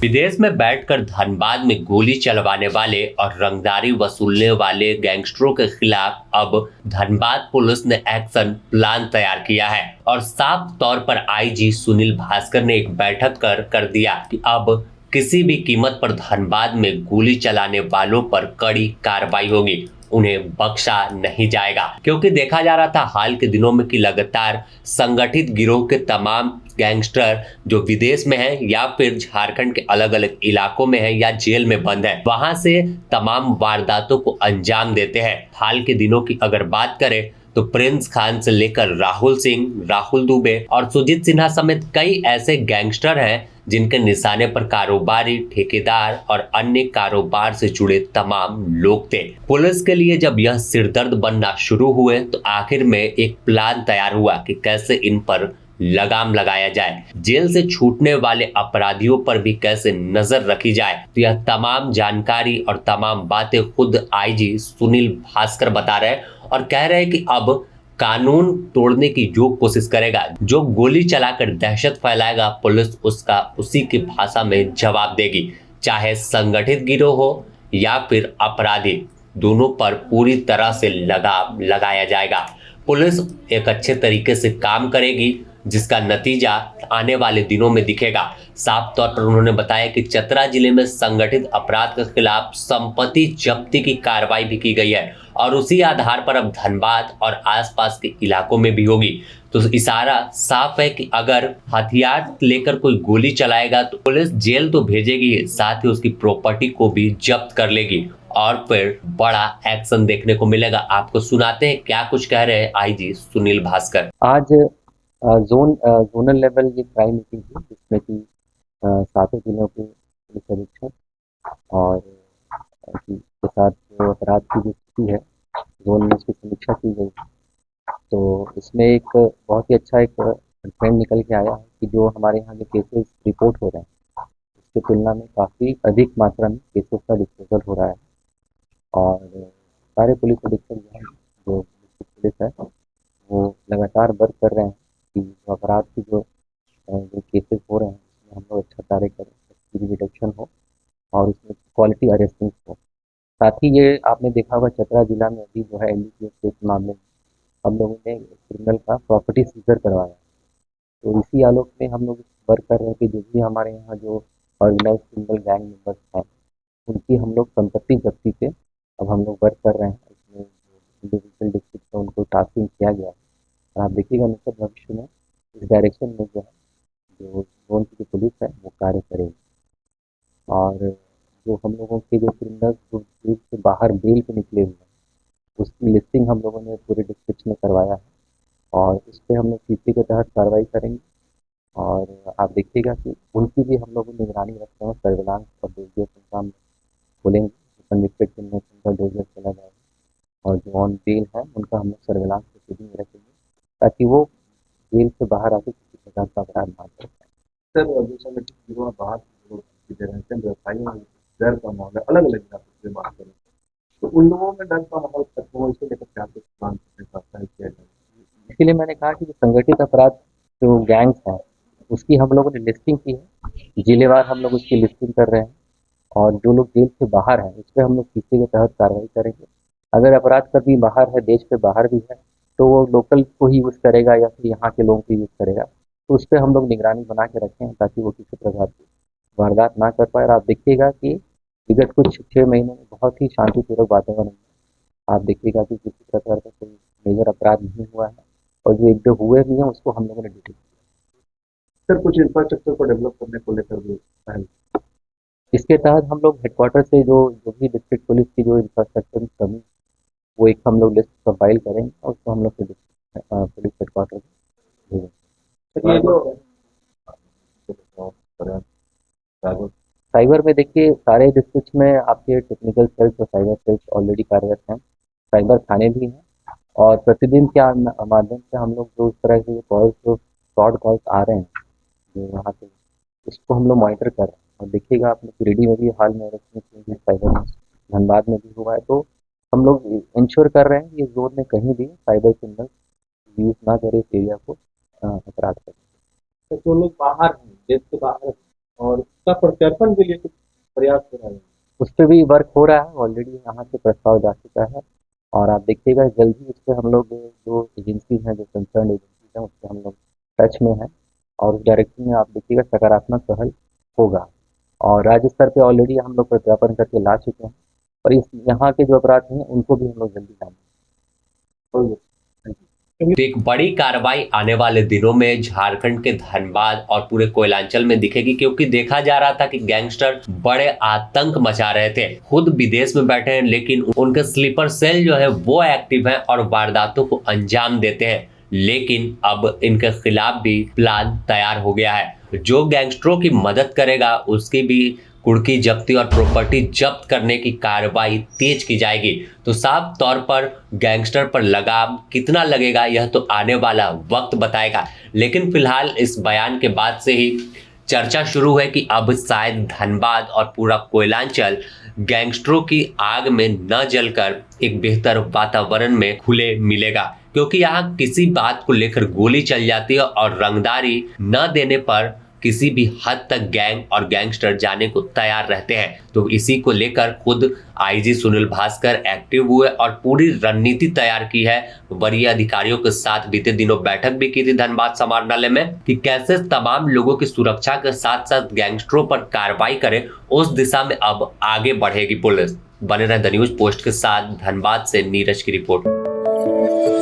विदेश में बैठकर धनबाद में गोली चलवाने वाले और रंगदारी वसूलने वाले गैंगस्टरों के खिलाफ अब धनबाद पुलिस ने एक्शन प्लान तैयार किया है और साफ तौर पर आईजी सुनील भास्कर ने एक बैठक कर दिया कि अब किसी भी कीमत पर धनबाद में गोली चलाने वालों पर कड़ी कार्रवाई होगी, उन्हें बख्शा नहीं जाएगा। क्योंकि देखा जा रहा था हाल के दिनों में कि लगातार संगठित गिरोह के तमाम गैंगस्टर जो विदेश में हैं या फिर झारखंड के अलग अलग इलाकों में हैं या जेल में बंद हैं, वहां से तमाम वारदातों को अंजाम देते हैं। हाल के दिनों की अगर बात करें तो प्रिंस खान से लेकर राहुल सिंह, राहुल दुबे और सुजीत सिन्हा समेत कई ऐसे गैंगस्टर हैं जिनके निशाने पर कारोबारी, ठेकेदार और अन्य कारोबार से जुड़े तमाम लोग थे। पुलिस के लिए जब यह सिरदर्द बनना शुरू हुए तो आखिर में एक प्लान तैयार हुआ कि कैसे इन पर लगाम लगाया जाए, जेल से छूटने वाले अपराधियों पर भी कैसे नजर रखी जाए। तो यह तमाम जानकारी और तमाम बातें खुद आईजी सुनील भास्कर बता रहे हैं और कह रहे हैं कि अब कानून तोड़ने की जो कोशिश करेगा, जो गोली चलाकर दहशत फैलाएगा, पुलिस उसका उसी की भाषा में जवाब देगी। चाहे संगठित गिरोह हो या फिर अपराधी, दोनों पर पूरी तरह से लगाम लगाया जाएगा। पुलिस एक अच्छे तरीके से काम करेगी जिसका नतीजा आने वाले दिनों में दिखेगा। साफ तौर पर उन्होंने बताया कि चतरा जिले में संगठित अपराध के खिलाफ संपत्ति जब्ती की कार्रवाई भी की गई है और उसी आधार पर अब धनबाद और आसपास के इलाकों में भी होगी। तो इशारा साफ है कि अगर हथियार लेकर कोई गोली चलाएगा तो पुलिस जेल तो भेजेगी, साथ ही उसकी प्रॉपर्टी को भी जब्त कर लेगी और फिर बड़ा एक्शन देखने को मिलेगा। आपको सुनाते हैं क्या कुछ कह रहे हैं आईजी सुनील भास्कर। आज जोनल लेवल ये क्राइम मीटिंग थी जिसमें कि सातों जिलों के पुलिस अधीक्षक और के साथ जो अपराध की जो स्थिति है जोन में उसकी समीक्षा की गई। तो इसमें एक बहुत ही अच्छा एक ट्रेंड निकल के आया है कि जो हमारे यहाँ जो केसेस रिपोर्ट हो रहे हैं उसकी तुलना में काफ़ी अधिक मात्रा में केसेस का डिस्पोजल हो रहा है और सारे पुलिस अधीक्षक जो पुलिस है वो लगातार वर्क कर रहे हैं कि जो अपराध की जो केसेस हो रहे हैं उसमें हम लोग अच्छा कार्य करें, उसकी डिटेक्शन हो और उसमें क्वालिटी अरेस्टिंग हो। साथ ही ये आपने देखा होगा चतरा जिला में अभी जो है एनडीपीएस केस के मामले में हम लोगों ने क्रिमिनल का प्रॉपर्टी सीजर करवाया। तो इसी आलोक में हम लोग वर्क कर रहे हैं कि जो भी हमारे यहाँ जो ऑर्गेनाइज क्रिमिनल गैंग मेंबर्स हैं उनकी हम लोग संपत्ति जब्ती पे अब हम लोग वर्क कर रहे हैं। इसमें इंडिविजुअल डिस्ट्रिक्ट में उनको टास्किंग किया गया है और आप देखिएगा निकट भविष्य में इस डायरेक्शन में जो है जो जोन की जो पुलिस है वो कार्य करेगी और जो हम लोगों के जो क्रिमिनल्स जो जेल से बाहर बेल पे निकले हुए हैं उसकी लिस्टिंग हम लोगों ने पूरे डिस्ट्रिक्ट में करवाया है और इस पर हम लोग सीसी के तहत कार्रवाई करेंगे और आप देखिएगा कि उनकी भी हम लोग निगरानी रखते हैं, सर्विलांस और डोजियर प्रोग्राम खोलेंगे। कन्विक्टेड क्रिमिनल्स उनका डोजियर चला जाएगा और जो ऑन बेल है उनका हम लोग सर्विलांस की फीडिंग रखेंगे ताकि वो जेल से बाहर आके किसी प्रकार का अपराध ना कर पाए। सर जो संगठित गिरोह बाहर की तरह से व्यवसायियों में डर का माहौल है, अलग अलग इलाकों से बात करें तो उन लोगों में डर का माहौल खत्म हो, इसे लेकर क्या कुछ प्लान किया जाए। इसीलिए मैंने कहा कि जो संगठित अपराध जो गैंग्स हैं उसकी हम लोगों ने लिस्टिंग की है, जिलेवार हम लोग उसकी लिस्टिंग कर रहे हैं और जो लोग जेल से बाहर हैं उस पर हम लोग सीसी के तहत कार्रवाई करेंगे। अगर अपराध कभी बाहर है, देश से बाहर भी है, तो वो लोकल को ही यूज़ करेगा या फिर यहाँ के लोगों को यूज़ करेगा, तो उस पर हम लोग निगरानी बना के रखें हैं ताकि वो किसी प्रकार की वारदात ना कर पाए। और आप देखिएगा कि विगत कुछ 6 महीनों में बहुत ही शांतिपूर्वक वातावरण है। आप देखिएगा कि किसी प्रकार का कोई मेजर अपराध नहीं हुआ है और जो एक दो हुए भी हैं उसको हम लोगों ने डिटेक्ट किया। सर कुछ इंफ्रास्ट्रक्चर को डेवलप करने को लेकर भी पहल इसके तहत हम लोग हेडक्वार्टर से जो भी डिस्ट्रिक्ट पुलिस की जो इंफ्रास्ट्रक्चर की कमी वो एक हम लोग लिस्ट कंपाइल करेंगे और उसको हम लोग पुलिस हेडक्वार्टर भेजेंगे। सर ये जो साइबर में देखिए सारे डिस्ट्रिक्ट में आपके टेक्निकल सेल्स और साइबर सेल्स ऑलरेडी कार्यरत हैं, साइबर थाने भी हैं और प्रतिदिन के माध्यम से हम लोग जो इस तरह के कॉल्स जो फ्रॉड कॉल्स आ रहे हैं जो यहाँ से उसको हम लोग मॉनिटर कर रहे हैं। और देखिएगा आपने गिरिडीह में भी हाल में इलेक्शन साइबर में धनबाद में भी हुआ है, तो हम लोग इंश्योर कर रहे हैं कि इस जोन में कहीं भी साइबर क्रिमिनल यूज़ ना करे इस एरिया को अपराध करें। तो जो लोग बाहर हैं, देश के बाहर और उसका प्रत्यार्पण के लिए कुछ प्रयास हो रहा है? उस पर भी वर्क हो रहा है, ऑलरेडी यहाँ से प्रस्ताव जा चुका है और आप देखिएगा जल्दी उस पर हम लोग जो एजेंसीज हैं, जो कंसर्न एजेंसीज हैं, उससे हम लोग टच में हैं और उस डायरेक्शन में आप देखिएगा सकारात्मक पहल होगा। और राज्य स्तर पे ऑलरेडी हम लोग प्रत्यार्पण करके ला चुके हैं और इस यहाँ के जो अपराध हैं उनको भी हम लोग जल्दी लाएंगे। तो एक बड़ी कार्रवाई आने वाले दिनों में झारखंड के धनबाद और पूरे कोयलांचल में दिखेगी, क्योंकि देखा जा रहा था कि गैंगस्टर बड़े आतंक मचा रहे थे, खुद विदेश में बैठे हैं लेकिन उनके स्लीपर सेल जो है वो एक्टिव है और वारदातों को अंजाम देते हैं। लेकिन अब इनके खिलाफ भी प्लान तैयार हो गया है, जो गैंगस्टरों की मदद करेगा उसकी भी कुर्की जब्ती और प्रॉपर्टी जब्त करने की कार्रवाई तेज की जाएगी। तो साफ तौर पर गैंगस्टर पर लगाम कितना लगेगा यह तो आने वाला वक्त बताएगा। लेकिन फिलहाल इस बयान के बाद से ही चर्चा शुरू है कि अब शायद धनबाद और पूरा कोयलांचल गैंगस्टरों की आग में न जलकर एक बेहतर वातावरण में खुले मिलेगा, क्योंकि यहाँ किसी बात को लेकर गोली चल जाती है और रंगदारी न देने पर किसी भी हद तक गैंग और गैंगस्टर जाने को तैयार रहते हैं। तो इसी को लेकर खुद आईजी सुनील भास्कर एक्टिव हुए और पूरी रणनीति तैयार की है। वरीय अधिकारियों के साथ बीते दिनों बैठक भी की थी धनबाद समाहरणालय में कि कैसे तमाम लोगों की सुरक्षा के साथ साथ गैंगस्टरों पर कार्रवाई करें, उस दिशा में अब आगे बढ़ेगी पुलिस। बने रहे द न्यूज पोस्ट के साथ। धनबाद से नीरज की रिपोर्ट।